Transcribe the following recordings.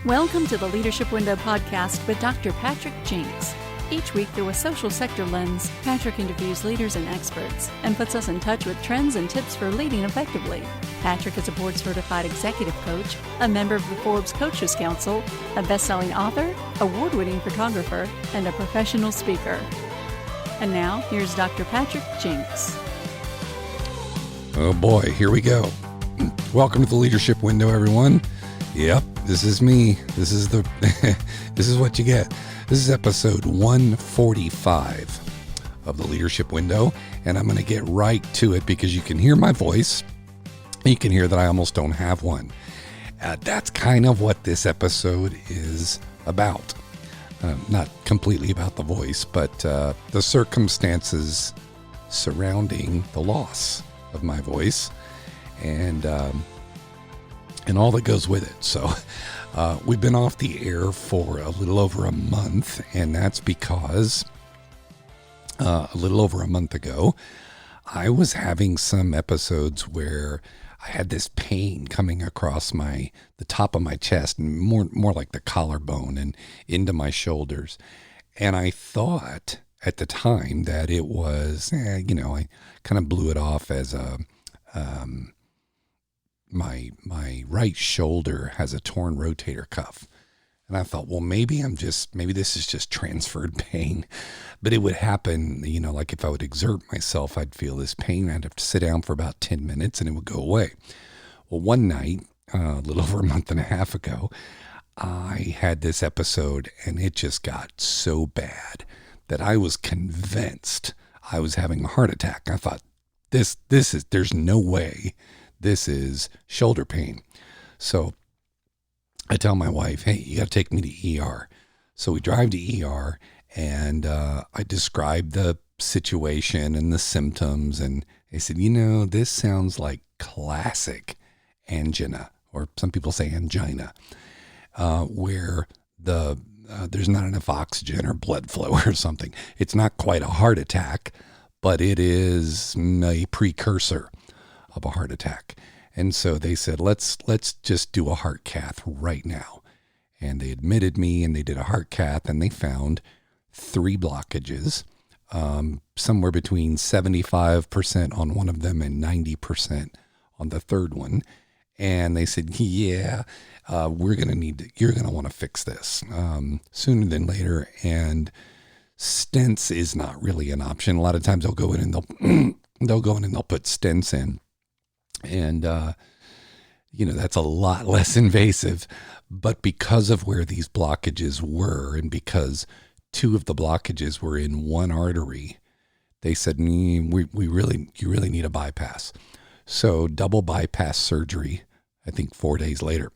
Welcome to the Leadership Window podcast with Dr. Patrick Jinks. Each week, through a social sector lens, Patrick interviews leaders and experts and puts us in touch with trends and tips for leading effectively. Patrick is a board-certified executive coach, a member of the Forbes Coaches Council, a best-selling author, award-winning photographer, and a professional speaker. And now, here's Dr. Patrick Jinks. Oh boy, here we go. Welcome to the Leadership Window, everyone. Yep, this is me. This is this is what you get. This is episode 145 of the Leadership Window, and I'm going to get right to it because you can hear my voice. You can hear that I almost don't have one. That's kind of what this episode is about. Not completely about the voice, but the circumstances surrounding the loss of my voice and all that goes with it. So we've been off the air for a little over a month, and that's because a little over a month ago, I was having some episodes where I had this pain coming across the top of my chest, and more like the collarbone and into my shoulders. And I thought at the time that it was, I kind of blew it off as my right shoulder has a torn rotator cuff. And I thought, well, maybe this is just transferred pain. But it would happen, like if I would exert myself, I'd feel this pain. I'd have to sit down for about 10 minutes and it would go away. Well, one night, a little over a month and a half ago, I had this episode and it just got so bad that I was convinced I was having a heart attack. I thought, there's no way this is shoulder pain. So I tell my wife, hey, you got to take me to ER. So we drive to ER and I described the situation and the symptoms. And they said, this sounds like classic angina, or some people say angina, where there's not enough oxygen or blood flow or something. It's not quite a heart attack, but it is a precursor of a heart attack. And so they said, let's just do a heart cath right now. And they admitted me and they did a heart cath and they found 3 blockages, somewhere between 75% on one of them and 90% on the third one. And they said, you're going to want to fix this sooner than later. And stents is not really an option. A lot of times they'll go in and they'll put stents in. And, that's a lot less invasive. But because of where these blockages were, and because 2 of the blockages were in one artery, they said, you really need a bypass. So double bypass surgery, I think 4 days later.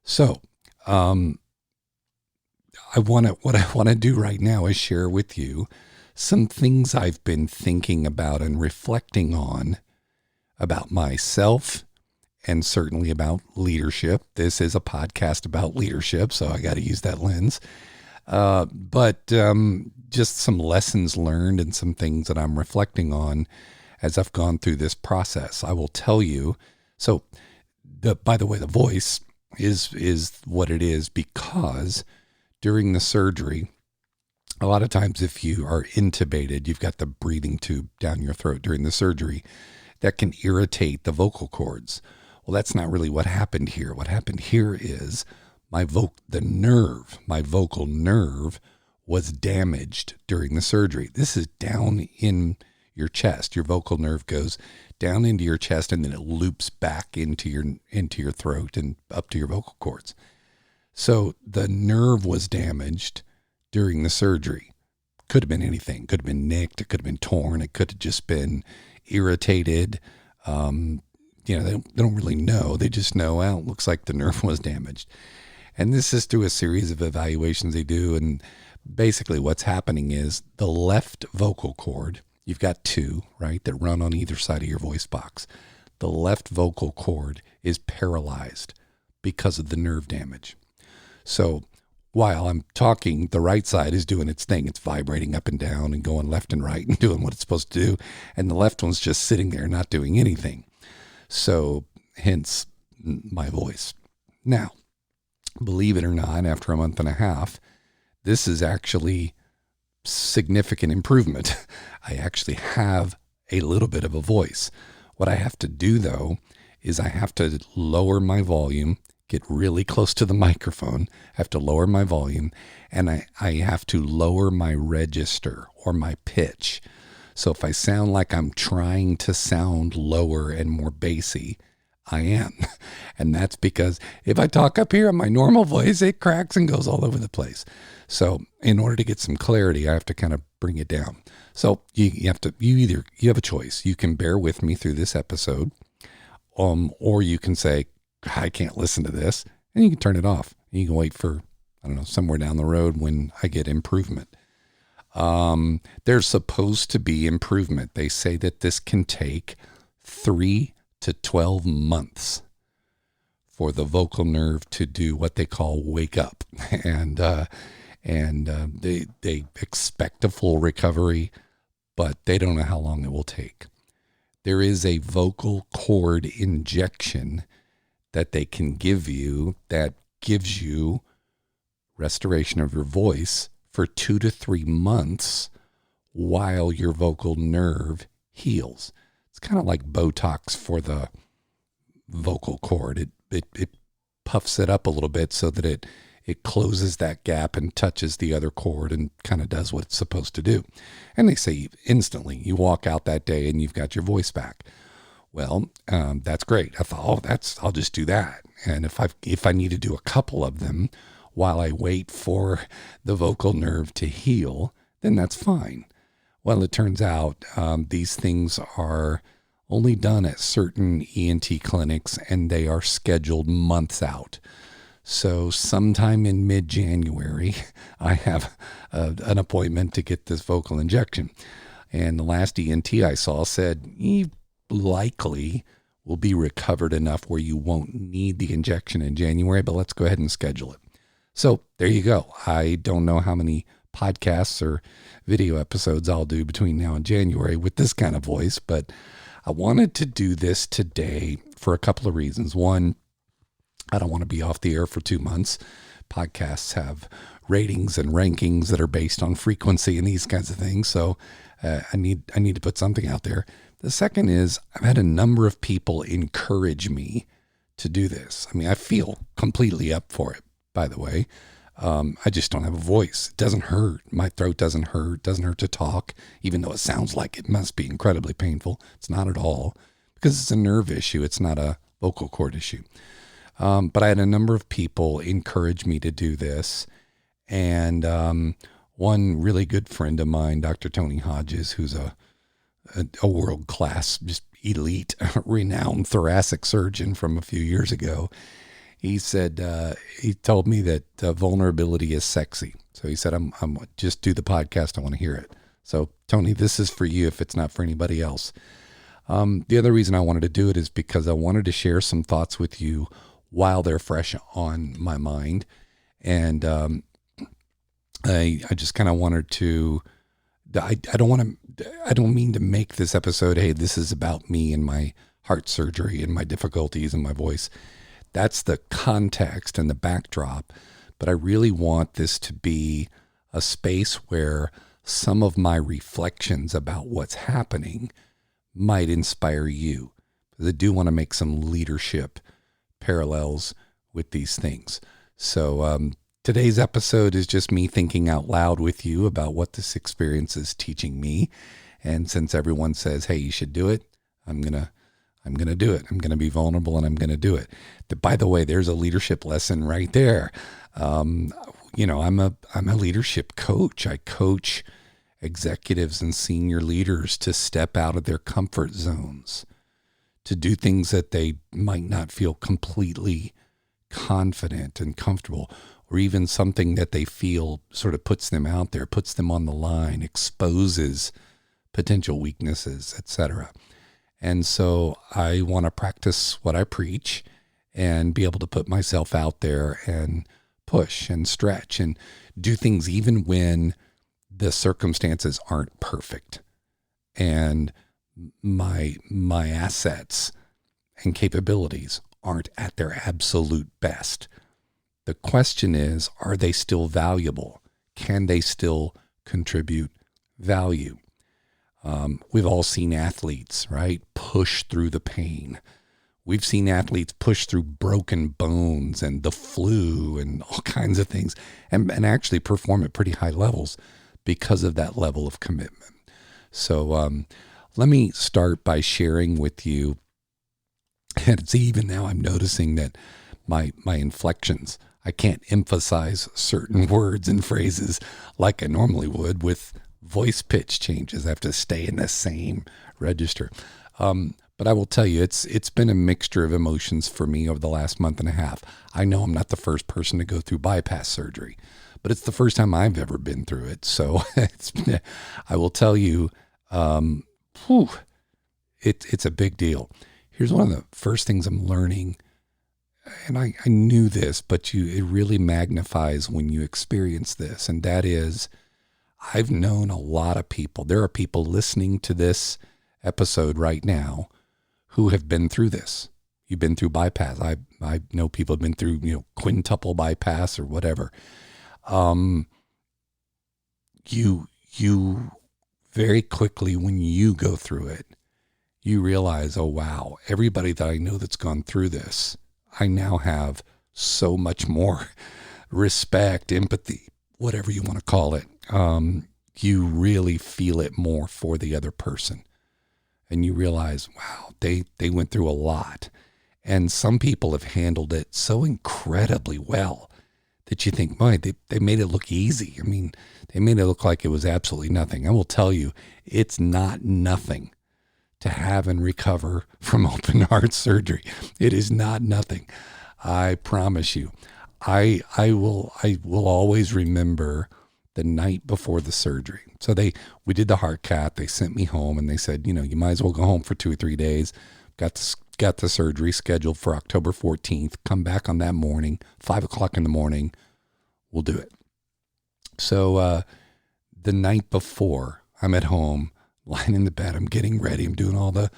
So what I want to do right now is share with you some things I've been thinking about and reflecting on about myself and certainly about leadership. This is a podcast about leadership, so I got to use that lens. But just some lessons learned and some things that I'm reflecting on as I've gone through this process. I will tell you. So, by the way, the voice is what it is because during the surgery, a lot of times if you are intubated, you've got the breathing tube down your throat during the surgery. That can irritate the vocal cords. Well, that's not really what happened here. What happened here is my vocal nerve was damaged during the surgery. This is down in your chest. Your vocal nerve goes down into your chest and then it loops back into your throat and up to your vocal cords. So the nerve was damaged during the surgery. Could have been anything. Could have been nicked. It could have been torn. It could have just been irritated. They don't really know. They just know, well, it looks like the nerve was damaged. And this is through a series of evaluations they do. And basically what's happening is the left vocal cord, you've got 2, right, that run on either side of your voice box. The left vocal cord is paralyzed because of the nerve damage. So while I'm talking, the right side is doing its thing. It's vibrating up and down and going left and right and doing what it's supposed to do. And the left one's just sitting there not doing anything. So hence my voice. Now, believe it or not, after a month and a half, this is actually significant improvement. I actually have a little bit of a voice. What I have to do, though, is I have to lower my volume, get really close to the microphone, I have to lower my volume, and I have to lower my register or my pitch. So if I sound like I'm trying to sound lower and more bassy, I am. And that's because if I talk up here in my normal voice, it cracks and goes all over the place. So in order to get some clarity, I have to kind of bring it down. So you have a choice. You can bear with me through this episode, or you can say, I can't listen to this, and you can turn it off. You can wait for, somewhere down the road when I get improvement. There's supposed to be improvement. They say that this can take 3 to 12 months for the vocal nerve to do what they call wake up. And they expect a full recovery, but they don't know how long it will take. There is a vocal cord injection that they can give you that gives you restoration of your voice for 2 to 3 months while your vocal nerve heals. It's kind of like Botox for the vocal cord. It puffs it up a little bit so that it closes that gap and touches the other cord and kind of does what it's supposed to do. And they say instantly you walk out that day and you've got your voice back. Well, that's great. I thought, I'll just do that. And if I need to do a couple of them while I wait for the vocal nerve to heal, then that's fine. Well, it turns out these things are only done at certain ENT clinics, and they are scheduled months out. So sometime in mid-January, I have an appointment to get this vocal injection. And the last ENT I saw said, you likely will be recovered enough where you won't need the injection in January, but let's go ahead and schedule it. So there you go. I don't know how many podcasts or video episodes I'll do between now and January with this kind of voice, but I wanted to do this today for a couple of reasons. One, I don't want to be off the air for 2 months. Podcasts have ratings and rankings that are based on frequency and these kinds of things. So I need to put something out there. The second is I've had a number of people encourage me to do this. I mean, I feel completely up for it, by the way. I just don't have a voice. It doesn't hurt. My throat doesn't hurt. It doesn't hurt to talk, even though it sounds like it must be incredibly painful. It's not at all, because it's a nerve issue. It's not a vocal cord issue. But I had a number of people encourage me to do this. And one really good friend of mine, Dr. Tony Hodges, who's a world-class, just elite, renowned thoracic surgeon from a few years ago, he said, he told me that vulnerability is sexy. So he said, I'm just do the podcast. I want to hear it. So Tony, this is for you if it's not for anybody else. The other reason I wanted to do it is because I wanted to share some thoughts with you while they're fresh on my mind. And I just kind of wanted to, I don't mean to make this episode, hey, this is about me and my heart surgery and my difficulties and my voice. That's the context and the backdrop. But I really want this to be a space where some of my reflections about what's happening might inspire you. Because I do want to make some leadership parallels with these things. So today's episode is just me thinking out loud with you about what this experience is teaching me. And since everyone says, hey, you should do it, I'm going to do it. I'm going to be vulnerable and I'm going to do it. By the way, there's a leadership lesson right there. I'm a leadership coach. I coach executives and senior leaders to step out of their comfort zones, to do things that they might not feel completely confident and comfortable, or even something that they feel sort of puts them out there, puts them on the line, exposes potential weaknesses, etc. And so I want to practice what I preach and be able to put myself out there and push and stretch and do things even when the circumstances aren't perfect and my assets and capabilities aren't at their absolute best. The question is, are they still valuable? Can they still contribute value? We've all seen athletes, right, push through the pain. We've seen athletes push through broken bones and the flu and all kinds of things and actually perform at pretty high levels because of that level of commitment. So let me start by sharing with you, and it's even now I'm noticing that my inflections, I can't emphasize certain words and phrases like I normally would with voice pitch changes. I have to stay in the same register. But I will tell you, it's been a mixture of emotions for me over the last month and a half. I know I'm not the first person to go through bypass surgery, but it's the first time I've ever been through it. So I will tell you, it's a big deal. Here's one of the first things I'm learning, and I knew this, but it really magnifies when you experience this, and that is, I've known a lot of people. There are people listening to this episode right now who have been through this. You've been through bypass. I know people have been through, quintuple bypass or whatever. You very quickly, when you go through it, you realize, oh wow, everybody that I know that's gone through this, I now have so much more respect, empathy, whatever you want to call it. You really feel it more for the other person. And you realize, wow, they went through a lot. And some people have handled it so incredibly well that you think, boy, they made it look easy. I mean, they made it look like it was absolutely nothing. I will tell you, it's not nothing to have and recover from open heart surgery. It is not nothing. I promise you. I will always remember the night before the surgery. So we did the heart cath. They sent me home and they said, you might as well go home for 2 or 3 days. Got the surgery scheduled for October 14th. Come back on that morning, 5:00 in the morning. We'll do it. So the night before, I'm at home, lying in the bed. I'm getting ready. I'm doing all the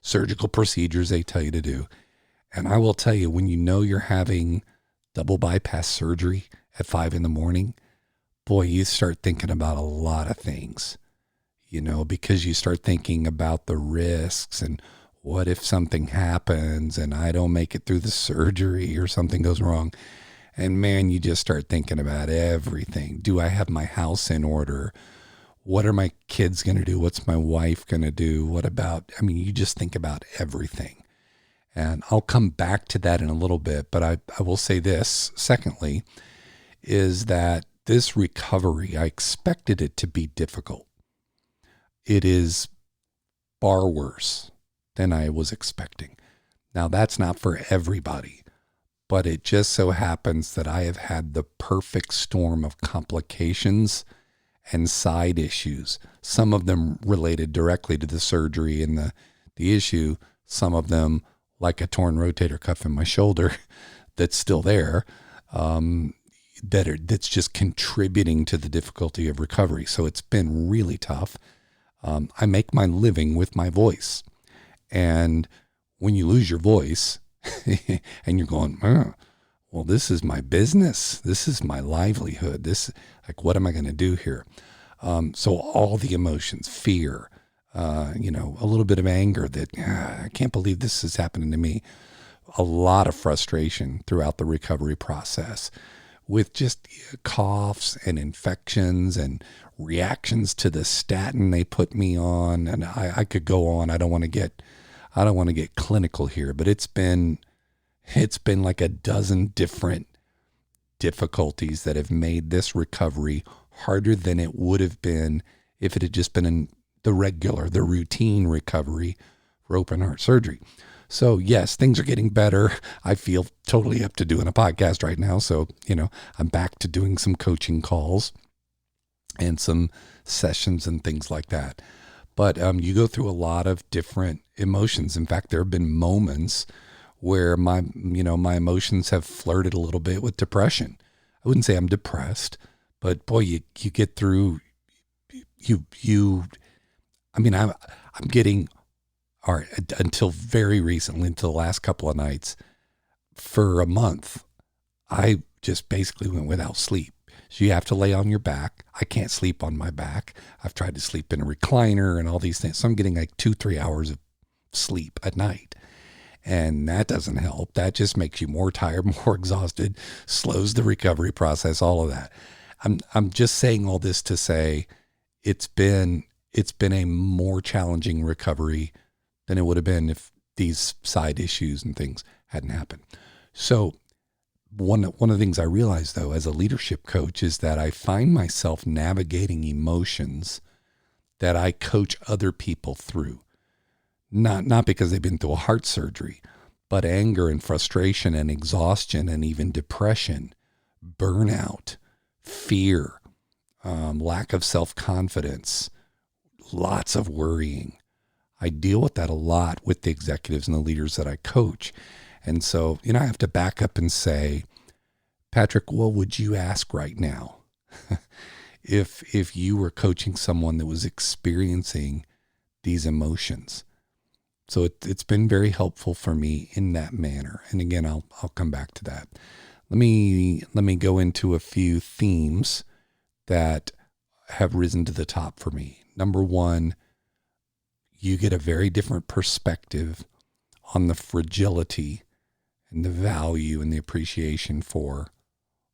surgical procedures they tell you to do. And I will tell you, when you know you're having double bypass surgery at 5 a.m, boy, you start thinking about a lot of things, because you start thinking about the risks and what if something happens and I don't make it through the surgery or something goes wrong. And man, you just start thinking about everything. Do I have my house in order? What are my kids going to do? What's my wife going to do? You just think about everything. And I'll come back to that in a little bit, but I will say this, secondly, is that this recovery, I expected it to be difficult. It is far worse than I was expecting. Now, that's not for everybody, but it just so happens that I have had the perfect storm of complications and side issues, some of them related directly to the surgery and the issue, some of them like a torn rotator cuff in my shoulder that's still there, that's just contributing to the difficulty of recovery. So it's been really tough. I make my living with my voice. And when you lose your voice and you're going, well, this is my business. This is my livelihood. What am I going to do here? So all the emotions, fear, a little bit of anger that I can't believe this is happening to me. A lot of frustration throughout the recovery process with just coughs and infections and reactions to the statin they put me on. And I could go on. I don't want to get clinical here, but it's been like a dozen different difficulties that have made this recovery harder than it would have been if it had just been in the routine recovery for open heart surgery. So yes, things are getting better. I feel totally up to doing a podcast right now. So, I'm back to doing some coaching calls and some sessions and things like that. But you go through a lot of different emotions. In fact, there have been moments where my emotions have flirted a little bit with depression. I wouldn't say I'm depressed, but boy, you get through, I'm getting, all right, until very recently, until the last couple of nights, for a month, I just basically went without sleep. So you have to lay on your back. I can't sleep on my back. I've tried to sleep in a recliner and all these things. So I'm getting like 2-3 hours of sleep at night. And that doesn't help. That just makes you more tired, more exhausted, slows the recovery process, all of that. I'm just saying all this to say it's been a more challenging recovery than it would have been if these side issues and things hadn't happened. So one of the things I realized, though, as a leadership coach is that I find myself navigating emotions that I coach other people through. Not because they've been through a heart surgery, but anger and frustration and exhaustion and even depression, burnout, fear, lack of self-confidence, lots of worrying. I deal with that a lot with the executives and the leaders that I coach. And so, I have to back up and say, Patrick, what would you ask right now if you were coaching someone that was experiencing these emotions? So it's been very helpful for me in that manner. And again, I'll come back to that. Let me go into a few themes that have risen to the top for me. Number one, you get a very different perspective on the fragility and the value and the appreciation for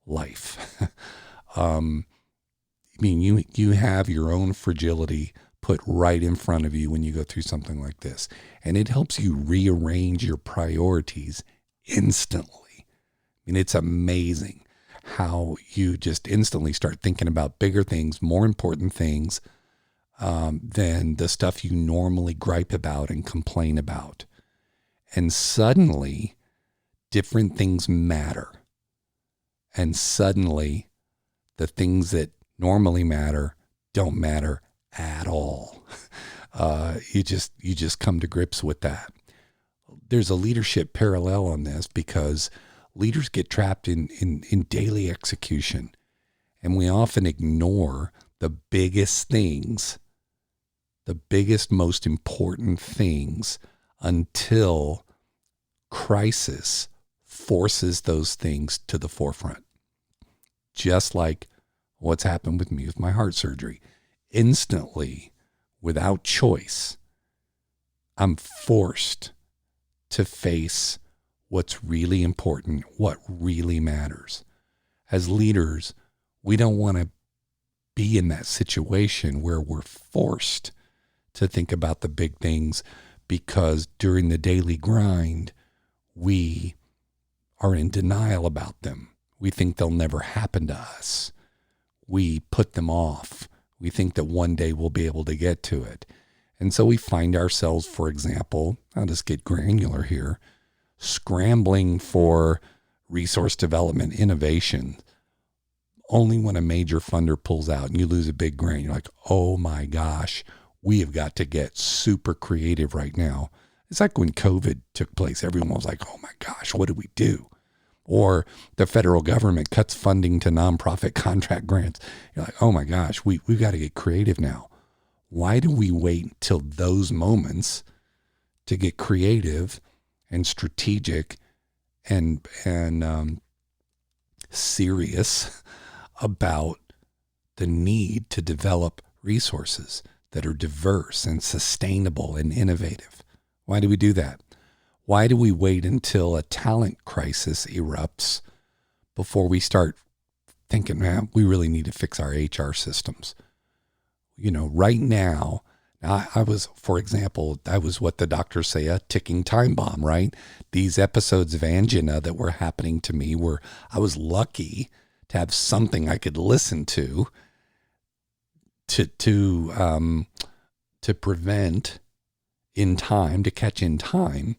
life. You have your own fragility put right in front of you when you go through something like this. And it helps you rearrange your priorities instantly. It's amazing how you just instantly start thinking about bigger things, more important things than the stuff you normally gripe about and complain about. And suddenly, different things matter. And suddenly, the things that normally matter don't matter at all. You just come to grips with that. There's a leadership parallel on this because leaders get trapped in daily execution, and we often ignore the biggest things, the biggest, most important things until crisis forces those things to the forefront. Just like what's happened with me with my heart surgery. Instantly, without choice, I'm forced to face what's really important, what really matters. As leaders, we don't want to be in that situation where we're forced to think about the big things because during the daily grind, we are in denial about them. We think they'll never happen to us. We put them off. We think that one day we'll be able to get to it. And so we find ourselves, for example, I'll just get granular here, scrambling for resource development innovation. Only when a major funder pulls out and you lose a big grant, you're like, oh my gosh, we have got to get super creative right now. It's like when COVID took place, everyone was like, oh my gosh, what do we do? Or the federal government cuts funding to nonprofit contract grants. You're like, oh my gosh, we've got to get creative now. Why do we wait till those moments to get creative and strategic and serious about the need to develop resources that are diverse and sustainable and innovative? Why do we do that? Why do we wait until a talent crisis erupts before we start thinking, man, we really need to fix our HR systems? Right now, I was what the doctors say, a ticking time bomb, right? These episodes of angina that were happening to me were, I was lucky to have something I could listen to prevent in time, to catch in time,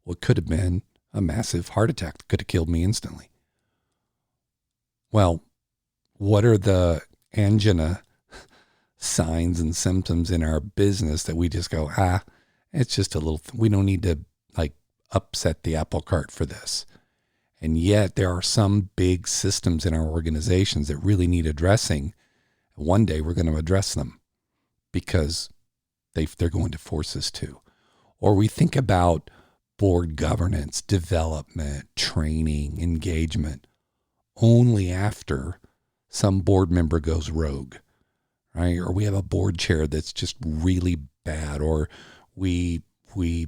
what could have been a massive heart attack that could have killed me instantly. Well, what are the angina signs and symptoms in our business that we just go, it's just a little, we don't need to upset the apple cart for this. And yet there are some big systems in our organizations that really need addressing. One day we're going to address them because they're going to force us to. Or we think about board governance, development, training, engagement. only after some board member goes rogue, right? Or we have a board chair that's just really bad, or we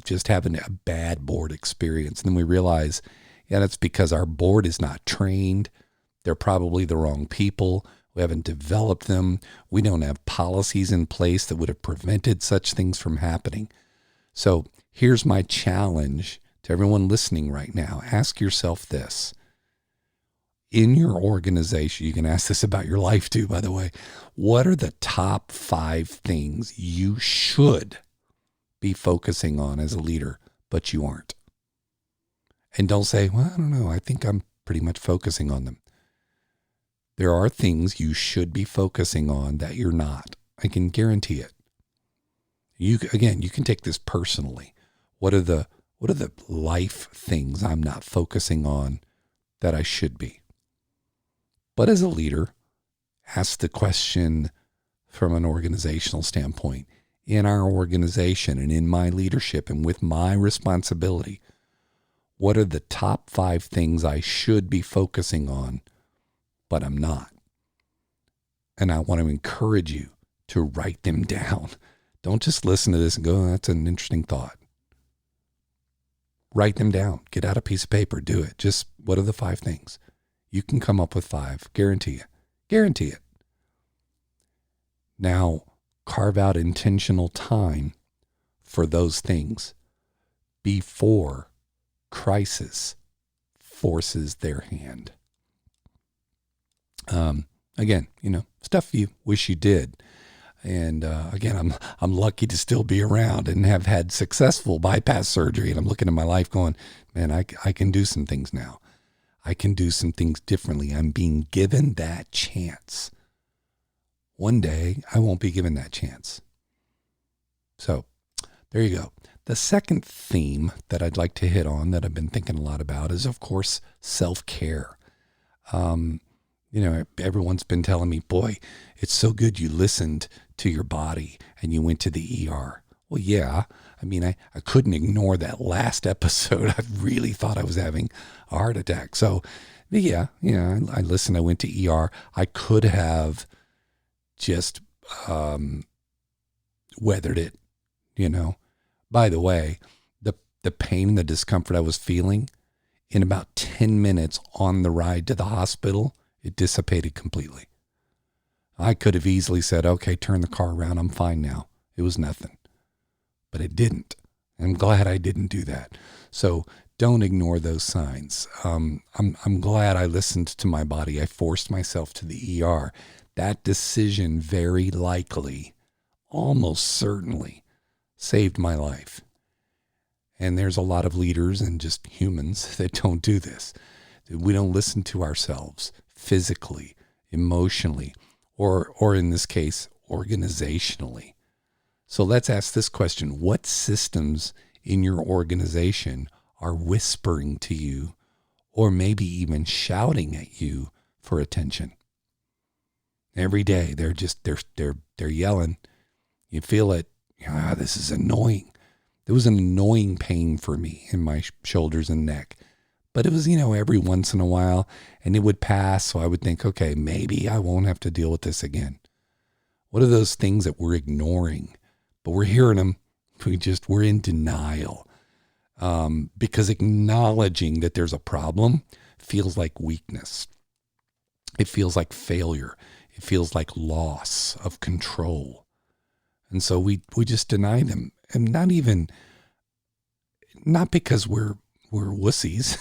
just have a bad board experience. And then we realize, yeah, that's because our board is not trained. They're probably the wrong people. We haven't developed them. We don't have policies in place that would have prevented such things from happening. So here's my challenge to everyone listening right now. Ask yourself this. In your organization, you can ask this about your life too, by the way. What are the top 5 things you should be focusing on as a leader, but you aren't? And don't say, well, I don't know, I think I'm pretty much focusing on them. There are things you should be focusing on that you're not. I can guarantee it. You can take this personally. What are the life things I'm not focusing on that I should be? But as a leader, ask the question from an organizational standpoint. In our organization and in my leadership and with my responsibility, what are the top 5 things I should be focusing on, but I'm not? And I want to encourage you to write them down. Don't just listen to this and go, oh, that's an interesting thought. Write them down. Get out a piece of paper. Do it. Just what are the 5 things? You can come up with 5. Guarantee it. Guarantee it. Now, carve out intentional time for those things before crisis forces their hand. Again, stuff you wish you did. And again, I'm lucky to still be around and have had successful bypass surgery. And I'm looking at my life going, man, I can do some things now. I can do some things differently. I'm being given that chance. One day, I won't be given that chance. So there you go. The second theme that I'd like to hit on that I've been thinking a lot about is, of course, self-care. Everyone's been telling me, boy, it's so good you listened to your body and you went to the ER. Well, yeah. I mean, I couldn't ignore that last episode. I really thought I was having a heart attack. So, yeah, I listened. I went to ER. I could have just weathered it, By the way, the pain and the discomfort I was feeling, in about 10 minutes on the ride to the hospital, it dissipated completely. I could have easily said, okay, turn the car around. I'm fine now. It was nothing. But it didn't. I'm glad I didn't do that. So don't ignore those signs. I'm glad I listened to my body. I forced myself to the ER. That decision very likely, almost certainly, saved my life. And there's a lot of leaders and just humans that don't do this. We don't listen to ourselves physically, emotionally, or in this case, organizationally. So let's ask this question. What systems in your organization are whispering to you, or maybe even shouting at you for attention? Every day they're yelling. You feel it. This is annoying. There was an annoying pain for me in my shoulders and neck. But it was, every once in a while, and it would pass. So I would think, okay, maybe I won't have to deal with this again. What are those things that we're ignoring? But we're hearing them. We're in denial. Because acknowledging that there's a problem feels like weakness. It feels like failure. It feels like loss of control. And so we just deny them. And not because we're wussies,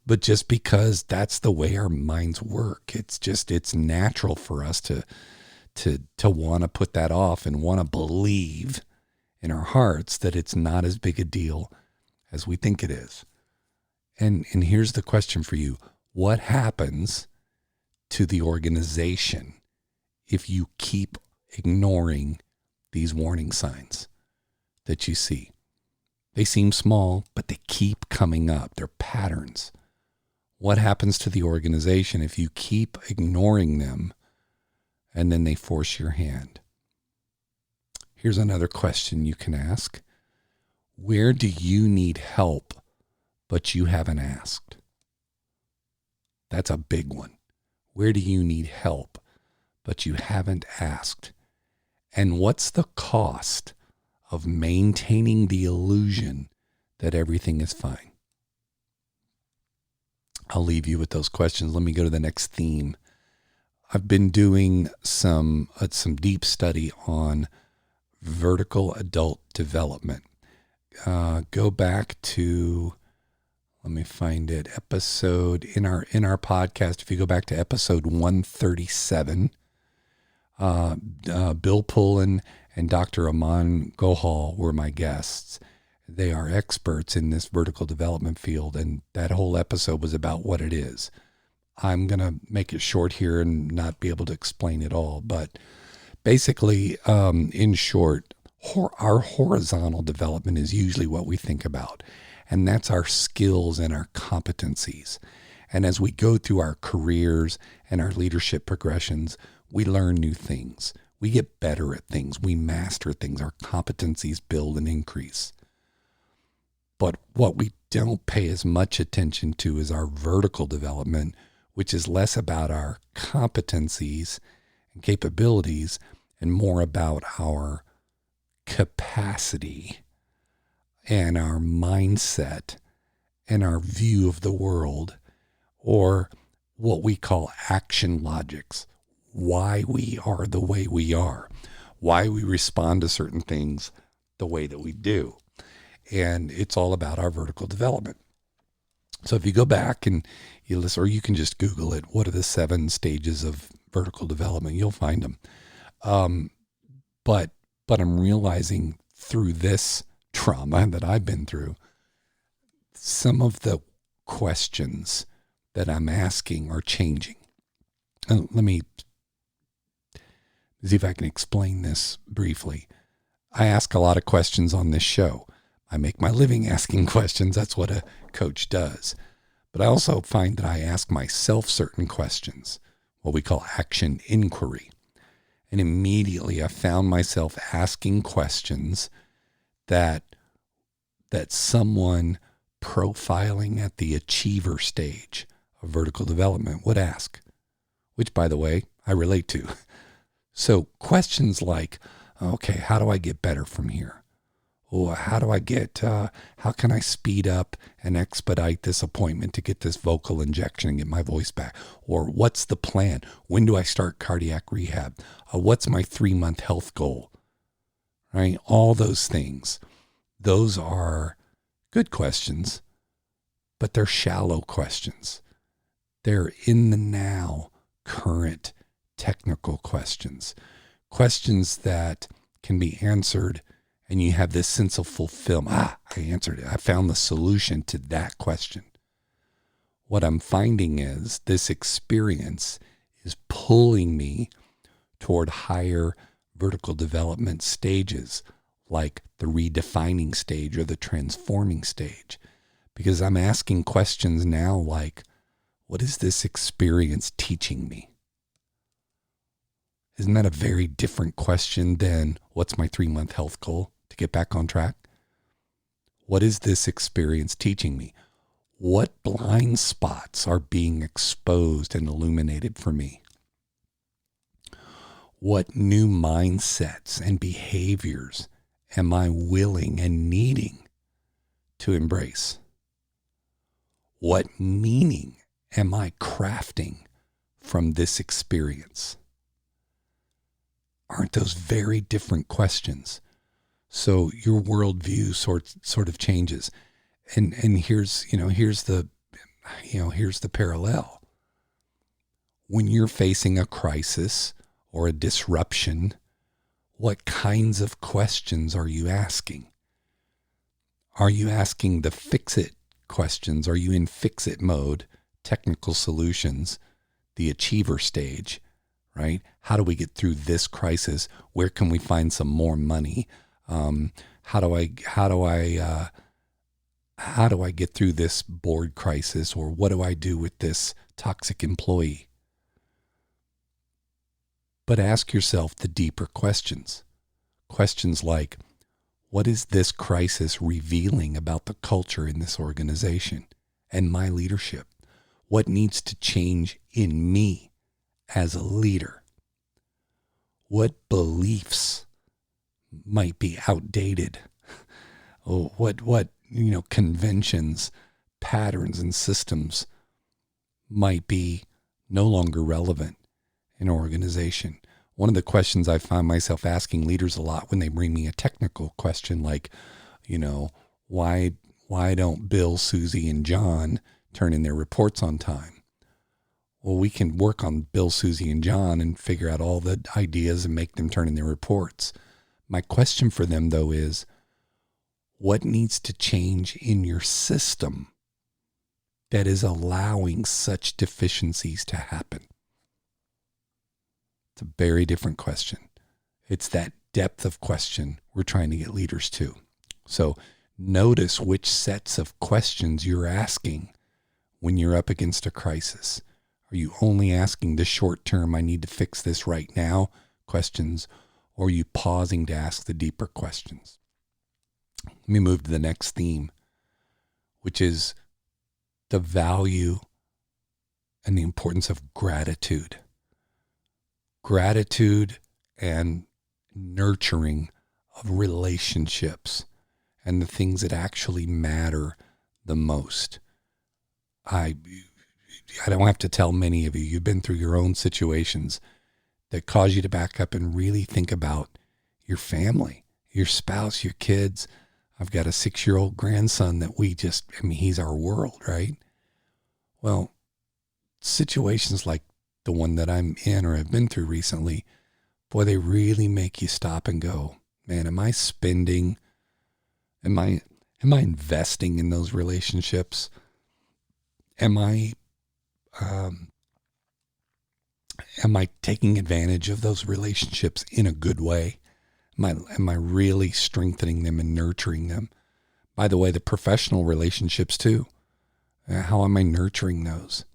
but just because that's the way our minds work. It's natural for us to want to put that off and want to believe in our hearts that it's not as big a deal as we think it is. And here's the question for you. What happens to the organization if you keep ignoring these warning signs that you see? They seem small, but they keep coming up. They're patterns. What happens to the organization if you keep ignoring them and then they force your hand? Here's another question you can ask. Where do you need help, but you haven't asked? That's a big one. Where do you need help, but you haven't asked? And what's the cost of maintaining the illusion that everything is fine? I'll leave you with those questions. Let me go to the next theme. I've been doing some deep study on vertical adult development. Go back to, let me find it, episode in our podcast. If you go back to episode 137, Bill Pullen and Dr. Aman Gohal were my guests. They are experts in this vertical development field, and that whole episode was about what it is. I'm going to make it short here and not be able to explain it all, but basically, in short, our horizontal development is usually what we think about, and that's our skills and our competencies. And as we go through our careers and our leadership progressions, we learn new things. We get better at things. We master things. Our competencies build and increase. But what we don't pay as much attention to is our vertical development, which is less about our competencies and capabilities and more about our capacity and our mindset and our view of the world, or what we call action logics. Why we are the way we are, why we respond to certain things the way that we do. And it's all about our vertical development. So if you go back and you listen, or you can just Google it, what are the 7 stages of vertical development? You'll find them. But I'm realizing through this trauma that I've been through, some of the questions that I'm asking are changing. And let me see if I can explain this briefly. I ask a lot of questions on this show. I make my living asking questions. That's what a coach does. But I also find that I ask myself certain questions, what we call action inquiry. And immediately I found myself asking questions that someone profiling at the achiever stage of vertical development would ask, which, by the way, I relate to. So questions like, okay, how do I get better from here? Or how can I speed up and expedite this appointment to get this vocal injection and get my voice back? Or what's the plan? When do I start cardiac rehab? What's my 3-month health goal? Right? All those things. Those are good questions, but they're shallow questions. They're in the now, current, technical questions. Questions that can be answered and you have this sense of fulfillment. I answered it. I found the solution to that question. What I'm finding is this experience is pulling me toward higher vertical development stages, like the redefining stage or the transforming stage, because I'm asking questions now like, what is this experience teaching me? Isn't that a very different question than what's my 3-month health goal to get back on track? What is this experience teaching me? What blind spots are being exposed and illuminated for me? What new mindsets and behaviors am I willing and needing to embrace? What meaning am I crafting from this experience? Aren't those very different questions? So your worldview sort of changes, and here's the parallel. When you're facing a crisis or a disruption, what kinds of questions are you asking? Are you asking the fix-it questions? Are you in fix-it mode, technical solutions, the achiever stage, right? How do we get through this crisis? Where can we find some more money? How do I get through this board crisis? Or what do I do with this toxic employee? But ask yourself the deeper questions. Questions like, what is this crisis revealing about the culture in this organization and my leadership? What needs to change in me as a leader? What beliefs might be outdated? Oh, what conventions, patterns, and systems might be no longer relevant in an organization? One of the questions I find myself asking leaders a lot when they bring me a technical question like, why don't Bill, Susie, and John turn in their reports on time? Well, we can work on Bill, Susie, and John and figure out all the ideas and make them turn in their reports. My question for them, though, is what needs to change in your system that is allowing such deficiencies to happen? It's a very different question. It's that depth of question we're trying to get leaders to. So notice which sets of questions you're asking when you're up against a crisis. Are you only asking the short term, I need to fix this right now questions, or are you pausing to ask the deeper questions? Let me move to the next theme, which is the value and the importance of gratitude. Gratitude and nurturing of relationships and the things that actually matter the most. I don't have to tell many of you, you've been through your own situations that cause you to back up and really think about your family, your spouse, your kids. I've got a 6-year-old grandson that he's our world, right? Well, situations like the one that I'm in or have been through recently, boy, they really make you stop and go, man, am I spending, am I investing in those relationships? Am I taking advantage of those relationships in a good way? Am I really strengthening them and nurturing them? By the way, the professional relationships too. How am I nurturing those?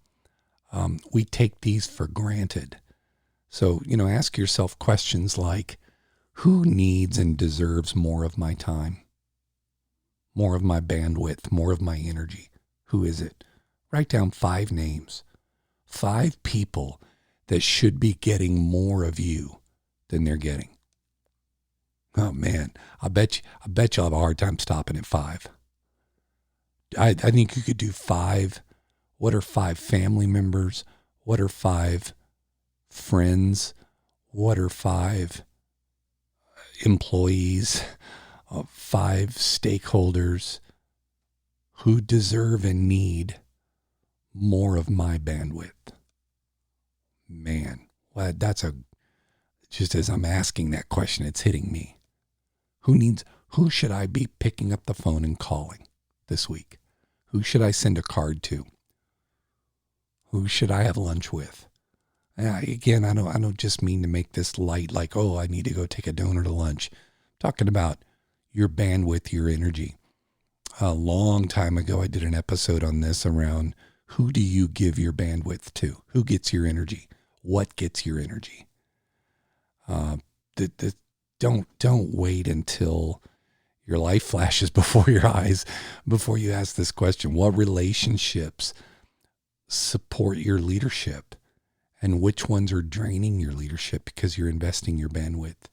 We take these for granted. So, ask yourself questions like, who needs and deserves more of my time? More of my bandwidth, more of my energy? Who is it? Write down 5 names, 5 people that should be getting more of you than they're getting. Oh man, I bet you'll have a hard time stopping at 5. I think you could do 5. What are 5 family members? What are 5 friends? What are 5 employees? 5 stakeholders who deserve and need more of my bandwidth? Man, well, just as I'm asking that question, it's hitting me. Who should I be picking up the phone and calling this week? Who should I send a card to? Who should I have lunch with? Again, I don't just mean to make this light like, oh, I need to go take a donor to lunch. I'm talking about your bandwidth, your energy. A long time ago, I did an episode on this around who do you give your bandwidth to? Who gets your energy? What gets your energy? Don't wait until your life flashes before your eyes before you ask this question. What relationships support your leadership, and which ones are draining your leadership because you're investing your bandwidth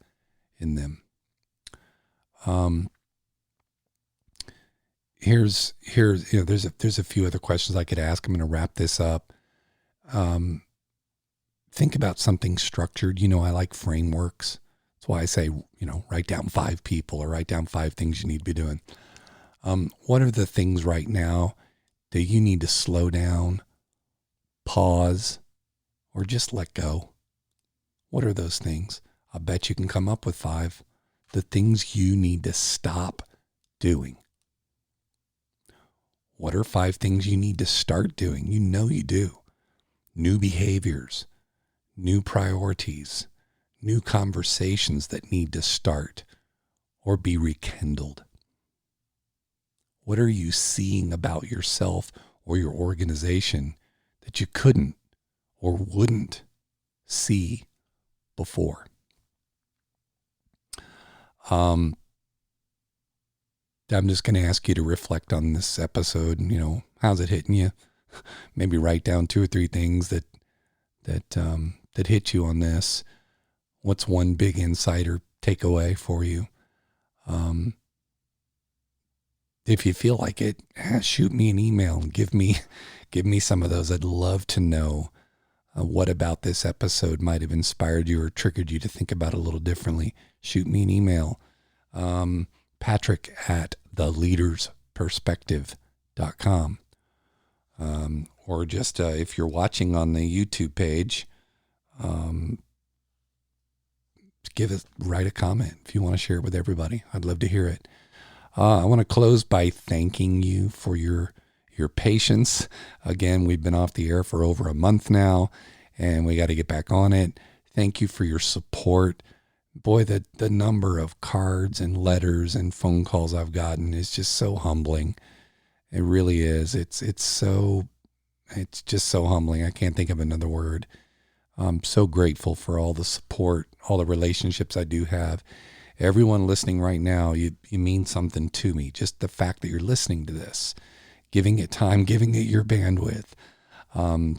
in them? Here's there's a few other questions I could ask. I'm going to wrap this up. Think about something structured. I like frameworks. That's why I say, write down 5 people or write down 5 things you need to be doing. What are the things right now that you need to slow down, pause, or just let go? What are those things? I bet you can come up with 5. The things you need to stop doing. What are 5 things you need to start doing? You do. New behaviors, new priorities, new conversations that need to start or be rekindled. What are you seeing about yourself or your organization that you couldn't or wouldn't see before? I'm just going to ask you to reflect on this episode. How's it hitting you? Maybe write down 2 or 3 things that that hit you on this? What's one big insight or takeaway for you? If you feel like it, shoot me an email and give me some of those. I'd love to know what about this episode might have inspired you or triggered you to think about it a little differently. Shoot me an email, patrick@theleadersperspective.com. Or just if you're watching on the YouTube page, write a comment if you want to share it with everybody. I'd love to hear it. I want to close by thanking you for your patience. Again, we've been off the air for over a month now, and we got to get back on it. Thank you for your support. Boy, the number of cards and letters and phone calls I've gotten is just so humbling. It really is. It's just so humbling. I can't think of another word. I'm so grateful for all the support, all the relationships I do have. Everyone listening right now, you mean something to me. Just the fact that you're listening to this, giving it time, giving it your bandwidth.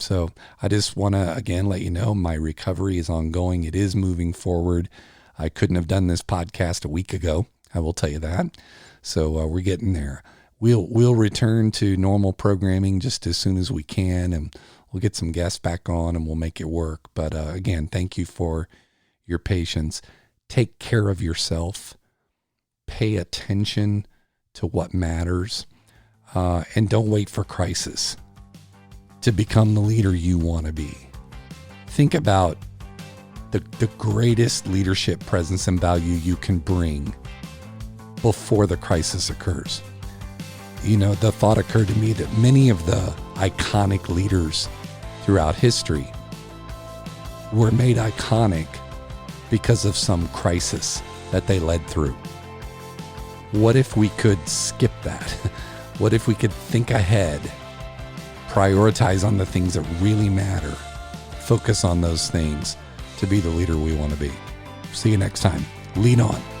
So I just want to, again, let you know my recovery is ongoing. It is moving forward. I couldn't have done this podcast a week ago. I will tell you that. So we're getting there. We'll return to normal programming just as soon as we can, and we'll get some guests back on and we'll make it work. But again, thank you for your patience. Take care of yourself. Pay attention to what matters. And don't wait for crisis to become the leader you want to be. Think about the greatest leadership presence and value you can bring before the crisis occurs. You know, the thought occurred to me that many of the iconic leaders throughout history were made iconic because of some crisis that they led through. What if we could skip that? What if we could think ahead, prioritize on the things that really matter, focus on those things to be the leader we want to be? See you next time. Lead on.